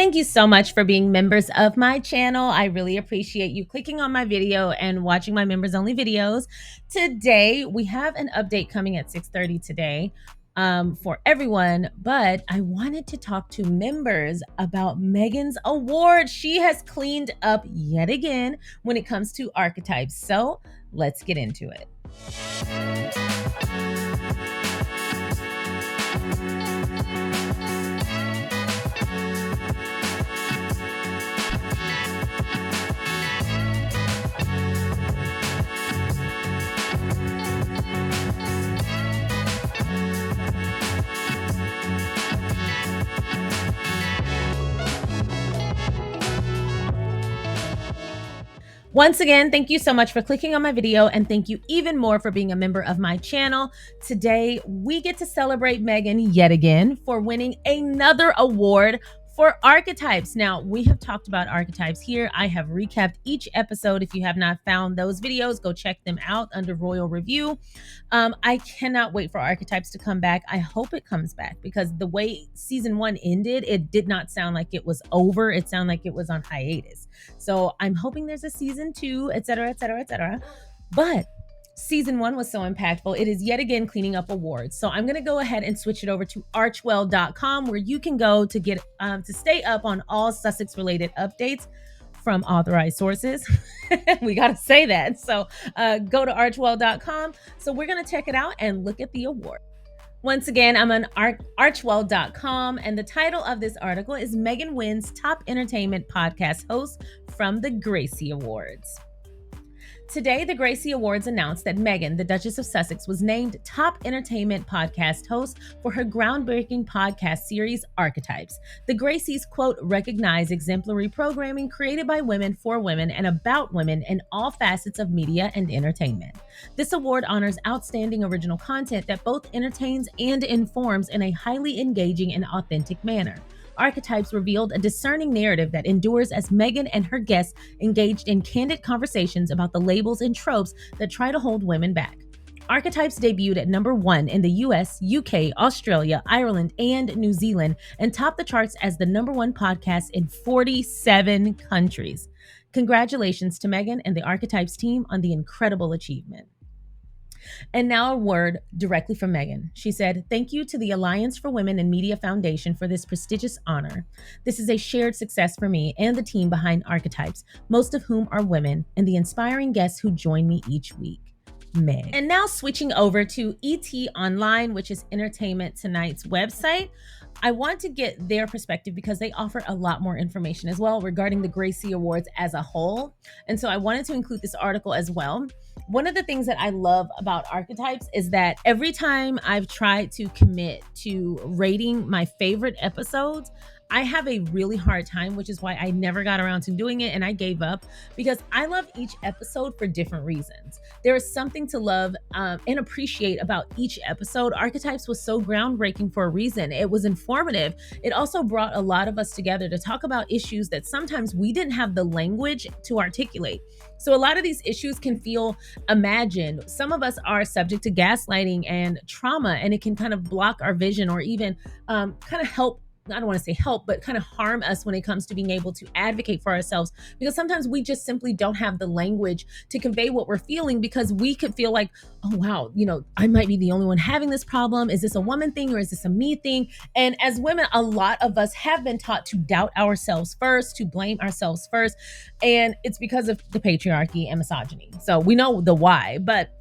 Thank you so much for being members of my channel. I really appreciate you clicking on my video and watching my members only videos. Today, we have an update coming at 6:30 today for everyone, but I wanted to talk to members about Meghan's award. She has cleaned up yet again when it comes to archetypes. So let's get into it. Once again, thank you so much for clicking on my video, and thank you even more for being a member of my channel. Today, we get to celebrate Meghan yet again for winning another award for Archetypes. Now, we have talked about Archetypes here. I have recapped each episode. If you have not found those videos, go check them out under Royal Review. I cannot wait for Archetypes to come back. I hope it comes back because the way season 1 ended, it did not sound like it was over. It sounded like it was on hiatus. So I'm hoping there's a season 2, etc., etc., etc. But season 1 was so impactful. It is yet again cleaning up awards. So I'm going to go ahead and switch it over to archwell.com, where you can go to get to stay up on all Sussex related updates from authorized sources. We got to say that. So go to archwell.com. So we're going to check it out and look at the award. Once again, I'm on archwell.com, and the title of this article is Meghan Wins Top Entertainment Podcast Host from the Gracie Awards. Today, the Gracie Awards announced that Meghan, the Duchess of Sussex, was named Top Entertainment Podcast Host for her groundbreaking podcast series, Archetypes. The Gracies, quote, recognize exemplary programming created by women for women and about women in all facets of media and entertainment. This award honors outstanding original content that both entertains and informs in a highly engaging and authentic manner. Archetypes revealed a discerning narrative that endures as Meghan and her guests engaged in candid conversations about the labels and tropes that try to hold women back. Archetypes debuted at number 1 in the US, UK, Australia, Ireland, and New Zealand, and topped the charts as the number 1 podcast in 47 countries. Congratulations to Meghan and the Archetypes team on the incredible achievement. And now a word directly from Meghan. She said, "Thank you to the Alliance for Women in Media Foundation for this prestigious honor. This is a shared success for me and the team behind Archetypes, most of whom are women, and the inspiring guests who join me each week. Meg." And now switching over to ET Online, which is Entertainment Tonight's website. I want to get their perspective because they offer a lot more information as well regarding the Gracie Awards as a whole. And so I wanted to include this article as well. One of the things that I love about Archetypes is that every time I've tried to commit to rating my favorite episodes, I have a really hard time, which is why I never got around to doing it and I gave up, because I love each episode for different reasons. There is something to love and appreciate about each episode. Archetypes was so groundbreaking for a reason. It was informative. It also brought a lot of us together to talk about issues that sometimes we didn't have the language to articulate. So a lot of these issues can feel imagined. Some of us are subject to gaslighting and trauma, and it can kind of block our vision or even kind of help, I don't want to say help, but kind of harm us when it comes to being able to advocate for ourselves, because sometimes we just simply don't have the language to convey what we're feeling, because we could feel like, oh, wow, I might be the only one having this problem. Is this a woman thing or is this a me thing? And as women, a lot of us have been taught to doubt ourselves first, to blame ourselves first. And it's because of the patriarchy and misogyny. So we know the why, but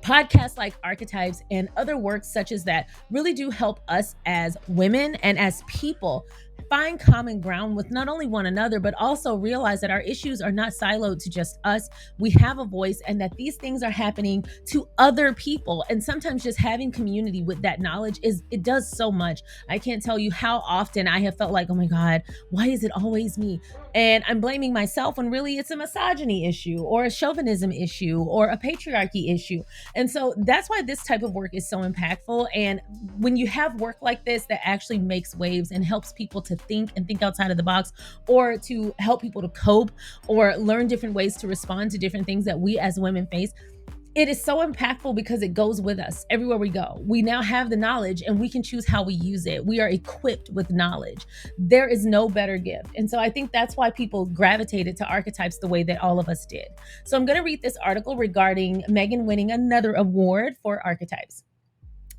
podcasts like Archetypes and other works such as that really do help us as women and as people find common ground with not only one another, but also realize that our issues are not siloed to just us. We have a voice, and that these things are happening to other people. And sometimes just having community with that knowledge it does so much. I can't tell you how often I have felt like, oh my God, why is it always me? And I'm blaming myself when really it's a misogyny issue or a chauvinism issue or a patriarchy issue. And so that's why this type of work is so impactful. And when you have work like this that actually makes waves and helps people to think outside of the box, or to help people to cope or learn different ways to respond to different things that we as women face, It is so impactful because it goes with us everywhere we go. We now have the knowledge and we can choose how we use it. We are equipped with knowledge. There is no better gift. And so I think that's why people gravitated to archetypes the way that all of us did. So I'm going to read this article regarding Meghan winning another award for archetypes.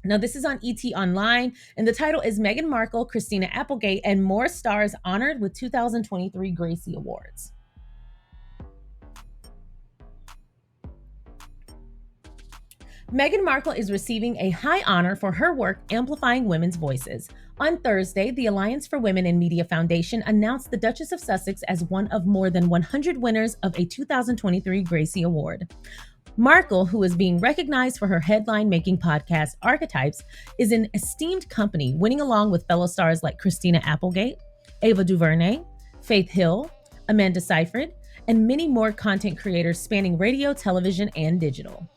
Now, this is on ET Online, and the title is Meghan Markle, Christina Applegate, and more stars honored with 2023 Gracie Awards. Meghan Markle is receiving a high honor for her work amplifying women's voices. On Thursday, the Alliance for Women in Media Foundation announced the Duchess of Sussex as one of more than 100 winners of a 2023 Gracie Award. Markle, who is being recognized for her headline-making podcast Archetypes, is an esteemed company, winning along with fellow stars like Christina Applegate, Ava DuVernay, Faith Hill, Amanda Seyfried, and many more content creators spanning radio, television, and digital.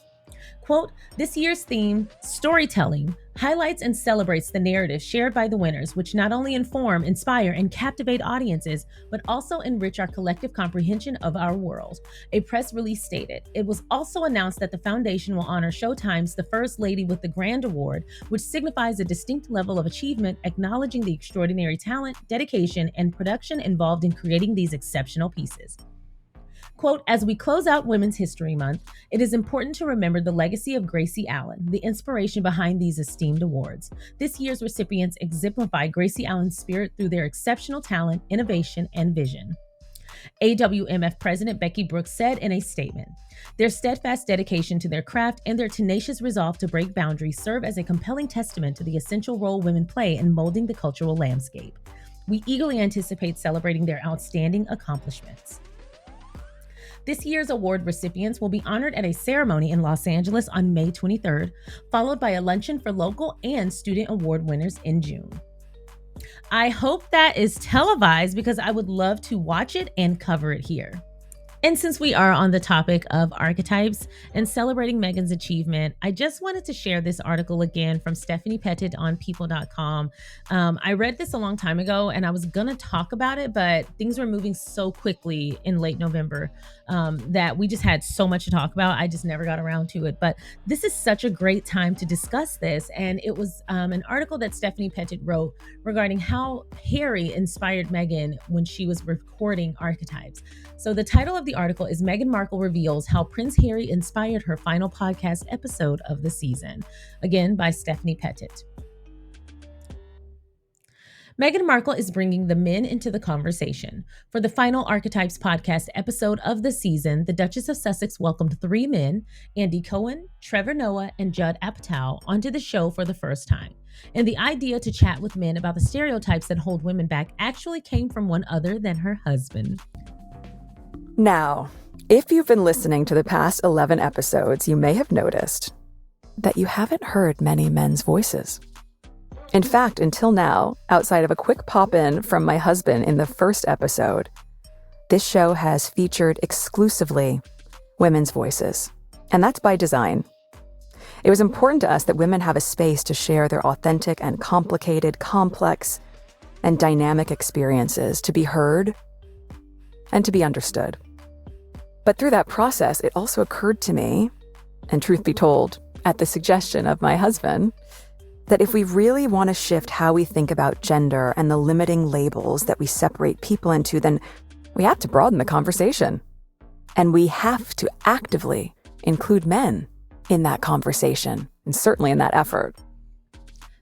Quote, this year's theme, storytelling, highlights and celebrates the narrative shared by the winners, which not only inform, inspire, and captivate audiences, but also enrich our collective comprehension of our world. A press release stated. It was also announced that the foundation will honor Showtime's The First Lady with the Grand Award, which signifies a distinct level of achievement, acknowledging the extraordinary talent, dedication, and production involved in creating these exceptional pieces. Quote, as we close out Women's History Month, it is important to remember the legacy of Gracie Allen, the inspiration behind these esteemed awards. This year's recipients exemplify Gracie Allen's spirit through their exceptional talent, innovation, and vision. AWMF President Becky Brooks said in a statement, their steadfast dedication to their craft and their tenacious resolve to break boundaries serve as a compelling testament to the essential role women play in molding the cultural landscape. We eagerly anticipate celebrating their outstanding accomplishments. This year's award recipients will be honored at a ceremony in Los Angeles on May 23rd, followed by a luncheon for local and student award winners in June. I hope that is televised because I would love to watch it and cover it here. And since we are on the topic of archetypes and celebrating Meghan's achievement, I just wanted to share this article again from Stephanie Pettit on people.com. I read this a long time ago and I was going to talk about it, but things were moving so quickly in late November that we just had so much to talk about. I just never got around to it. But this is such a great time to discuss this. And it was an article that Stephanie Pettit wrote regarding how Harry inspired Meghan when she was recording Archetypes. So the title of the article is Meghan Markle reveals how Prince Harry inspired her final podcast episode of the season. Again, by Stephanie Pettit. Meghan Markle is bringing the men into the conversation. For the final Archetypes podcast episode of the season, the Duchess of Sussex welcomed 3 men, Andy Cohen, Trevor Noah, and Judd Apatow, onto the show for the first time. And the idea to chat with men about the stereotypes that hold women back actually came from one other than her husband. Now, if you've been listening to the past 11 episodes, you may have noticed that you haven't heard many men's voices. In fact, until now, outside of a quick pop-in from my husband in the first episode, this show has featured exclusively women's voices. And that's by design. It was important to us that women have a space to share their authentic and complicated, complex, and dynamic experiences, to be heard and to be understood. But through that process, it also occurred to me, and truth be told, at the suggestion of my husband, that if we really want to shift how we think about gender and the limiting labels that we separate people into, then we have to broaden the conversation. And we have to actively include men in that conversation, and certainly in that effort.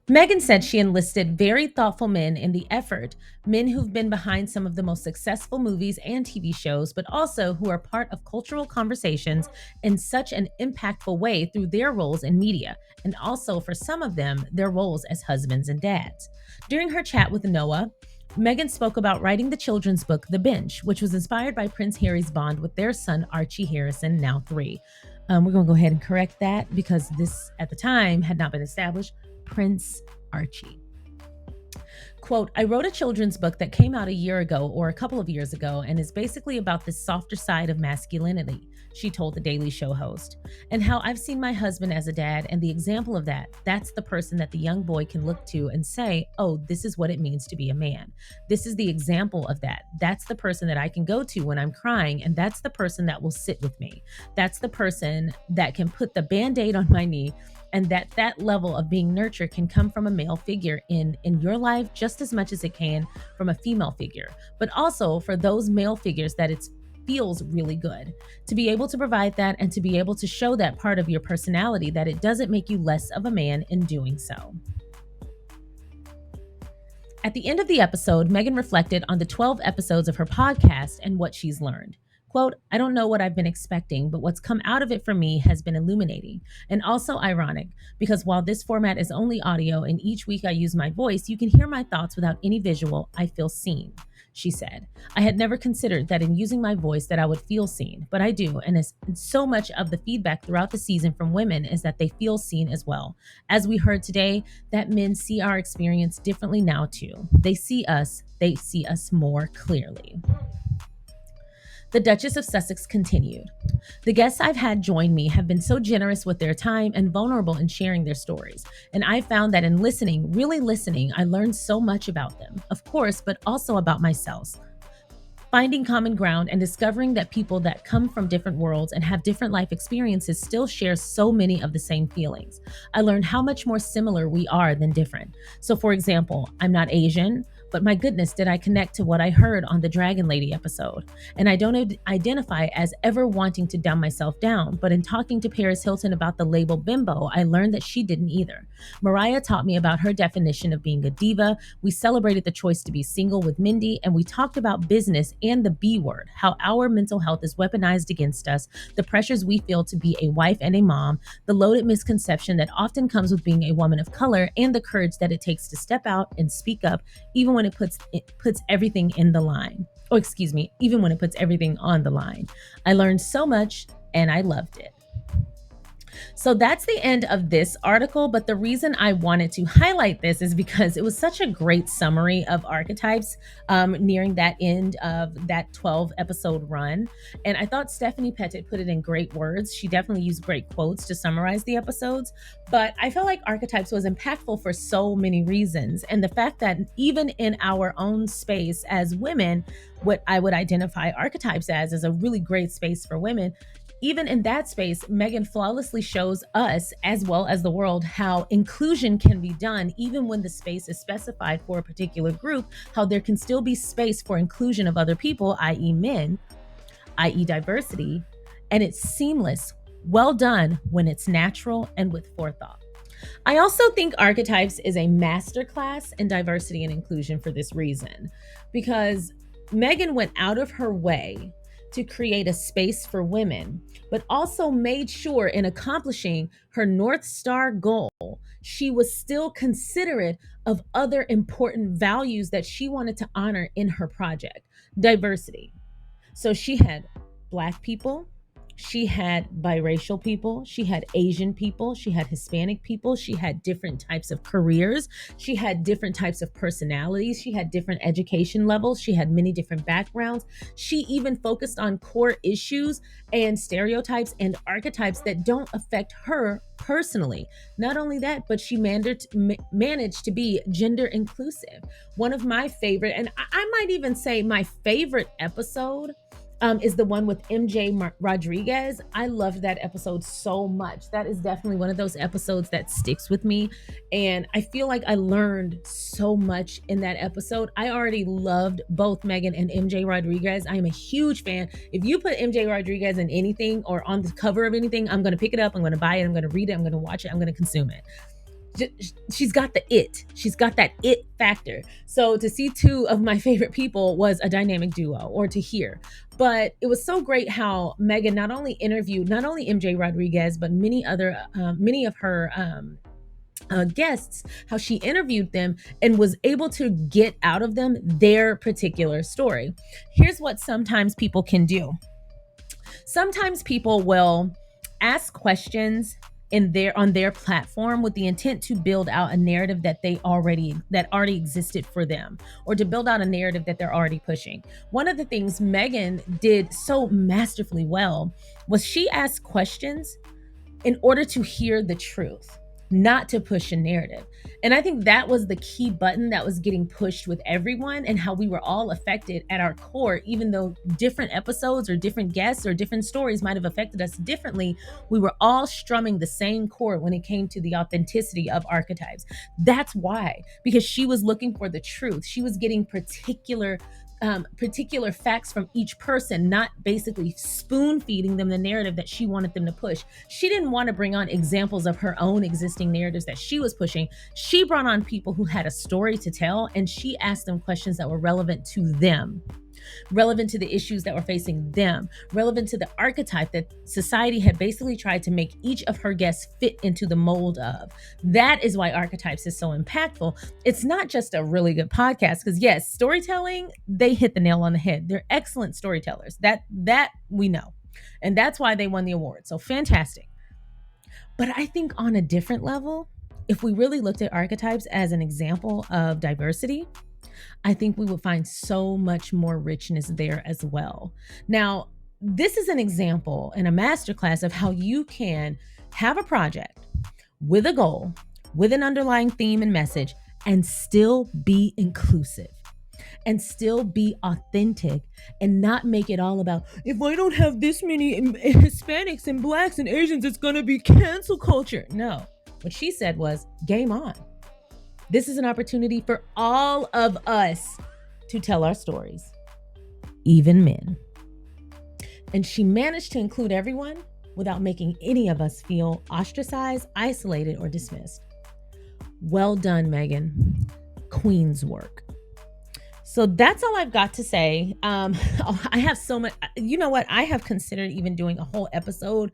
Meghan said she enlisted very thoughtful men in the effort, men who've been behind some of the most successful movies and TV shows, but also who are part of cultural conversations in such an impactful way through their roles in media, and also for some of them, their roles as husbands and dads. During her chat with Noah, Meghan spoke about writing the children's book, The Bench, which was inspired by Prince Harry's bond with their son, Archie Harrison, now 3. We're going to go ahead and correct that because this, at the time, had not been established. Prince Archie. Quote, I wrote a children's book that came out a year ago or a couple of years ago and is basically about the softer side of masculinity, she told the Daily Show host, and how I've seen my husband as a dad and the example of that. That's the person that the young boy can look to and say, oh, this is what it means to be a man. This is the example of that. That's the person that I can go to when I'm crying, and that's the person that will sit with me. That's the person that can put the Band-Aid on my knee, and that level of being nurtured can come from a male figure in your life just as much as it can from a female figure. But also for those male figures that it feels really good to be able to provide that and to be able to show that part of your personality, that it doesn't make you less of a man in doing so. At the end of the episode, Meghan reflected on the 12 episodes of her podcast and what she's learned. Quote, I don't know what I've been expecting, but what's come out of it for me has been illuminating and also ironic, because while this format is only audio and each week I use my voice, you can hear my thoughts without any visual. I feel seen, she said. I had never considered that in using my voice that I would feel seen, but I do, and so much of the feedback throughout the season from women is that they feel seen as well. As we heard today, that men see our experience differently now too. They see us more clearly. The Duchess of Sussex continued. The guests I've had join me have been so generous with their time and vulnerable in sharing their stories. And I found that in listening, really listening, I learned so much about them, of course, but also about myself. Finding common ground and discovering that people that come from different worlds and have different life experiences still share so many of the same feelings. I learned how much more similar we are than different. So for example, I'm not Asian, but my goodness, did I connect to what I heard on the Dragon Lady episode. And I don't identify as ever wanting to dumb myself down, but in talking to Paris Hilton about the label bimbo, I learned that she didn't either. Mariah taught me about her definition of being a diva. We celebrated the choice to be single with Mindy, and we talked about business and the B word, how our mental health is weaponized against us, the pressures we feel to be a wife and a mom, the loaded misconception that often comes with being a woman of color, and the courage that it takes to step out and speak up, even when it puts everything in the line. Oh, excuse me, even when it puts everything on the line. I learned so much and I loved it. So that's the end of this article, but the reason I wanted to highlight this is because it was such a great summary of archetypes nearing that end of that 12 episode run. And I thought Stephanie Pettit put it in great words. She definitely used great quotes to summarize the episodes, but I felt like archetypes was impactful for so many reasons. And the fact that even in our own space as women, what I would identify archetypes as is a really great space for women. Even in that space, Meghan flawlessly shows us, as well as the world, how inclusion can be done even when the space is specified for a particular group, how there can still be space for inclusion of other people, i.e. men, i.e. diversity, and it's seamless, well done when it's natural and with forethought. I also think Archetypes is a masterclass in diversity and inclusion for this reason, because Meghan went out of her way to create a space for women, but also made sure in accomplishing her North Star goal, she was still considerate of other important values that she wanted to honor in her project. Diversity. So she had Black people, she had biracial people, she had Asian people, she had Hispanic people, she had different types of careers, she had different types of personalities, she had different education levels, she had many different backgrounds. She even focused on core issues and stereotypes and archetypes that don't affect her personally. Not only that, but she managed to be gender inclusive. One of my favorite, and I might even say my favorite episode, is the one with MJ Rodriguez. I loved that episode so much. That is definitely one of those episodes that sticks with me. And I feel like I learned so much in that episode. I already loved both Meghan and MJ Rodriguez. I am a huge fan. If you put MJ Rodriguez in anything or on the cover of anything, I'm going to pick it up. I'm going to buy it. I'm going to read it. I'm going to watch it. I'm going to consume it. She's got the it. She's got that it factor. So to see two of my favorite people was a dynamic duo, or to hear. But it was so great how Meghan not only interviewed not only MJ Rodriguez, but many of her guests, how she interviewed them and was able to get out of them their particular story. Here's what sometimes people can do. Sometimes people will ask questions on their platform with the intent to build out a narrative that already existed for them, or to build out a narrative that they're already pushing. One of the things Meghan did so masterfully well was she asked questions in order to hear the truth, not to push a narrative. And I think that was the key button that was getting pushed with everyone, and how we were all affected at our core. Even though different episodes or different guests or different stories might have affected us differently, we were all strumming the same chord when it came to the authenticity of Archetypes. That's why, because she was looking for the truth. She was getting particular facts from each person, not basically spoon feeding them the narrative that she wanted them to push. She didn't want to bring on examples of her own existing narratives that she was pushing. She brought on people who had a story to tell, and she asked them questions that were relevant to them, relevant to the issues that were facing them, relevant to the archetype that society had basically tried to make each of her guests fit into the mold of. That is why Archetypes is so impactful. It's not just a really good podcast, because yes, storytelling, they hit the nail on the head. They're excellent storytellers. That we know. And that's why they won the award. So fantastic. But I think on a different level, if we really looked at Archetypes as an example of diversity, I think we would find so much more richness there as well. Now, this is an example and a masterclass of how you can have a project with a goal, with an underlying theme and message, and still be inclusive and still be authentic, and not make it all about, if I don't have this many Hispanics and Blacks and Asians, it's going to be cancel culture. No, what she said was, game on. This is an opportunity for all of us to tell our stories, even men. And she managed to include everyone without making any of us feel ostracized, isolated, or dismissed. Well done, Meghan. Queen's work. So that's all I've got to say. I have so much, you know what? I have considered even doing a whole episode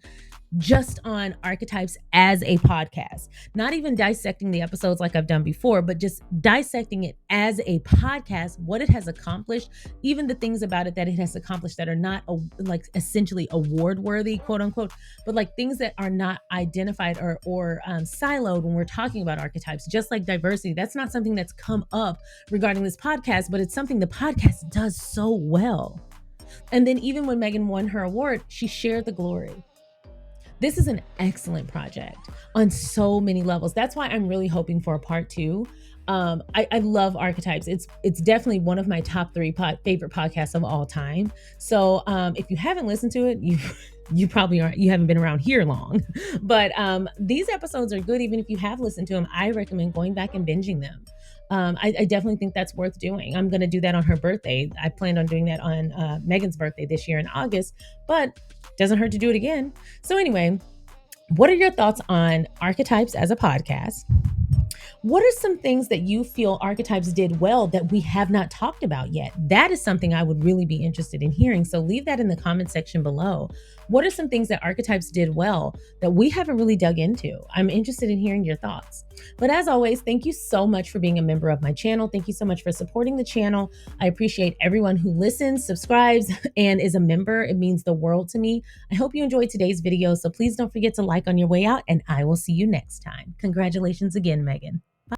just on Archetypes as a podcast, not even dissecting the episodes like I've done before, but just dissecting it as a podcast, what it has accomplished, even the things about it that it has accomplished that are not like essentially award worthy, quote unquote, but like things that are not identified or siloed when we're talking about Archetypes, just like diversity. That's not something that's come up regarding this podcast, but it's something the podcast does so well. And then even when Meghan won her award, she shared the glory. This is an excellent project on so many levels. That's why I'm really hoping for a part 2. I love Archetypes. It's definitely one of my top 3 favorite podcasts of all time. So if you haven't listened to it, you probably aren't. You haven't been around here long. But these episodes are good. Even if you have listened to them, I recommend going back and binging them. I definitely think that's worth doing. I'm going to do that on her birthday. I planned on doing that on Meghan's birthday this year in August, but doesn't hurt to do it again. So anyway, what are your thoughts on Archetypes as a podcast? What are some things that you feel Archetypes did well that we have not talked about yet? That is something I would really be interested in hearing. So leave that in the comment section below. What are some things that Archetypes did well that we haven't really dug into? I'm interested in hearing your thoughts. But as always, thank you so much for being a member of my channel. Thank you so much for supporting the channel. I appreciate everyone who listens, subscribes, and is a member. It means the world to me. I hope you enjoyed today's video. So please don't forget to like on your way out, and I will see you next time. Congratulations again, Meghan. Bye.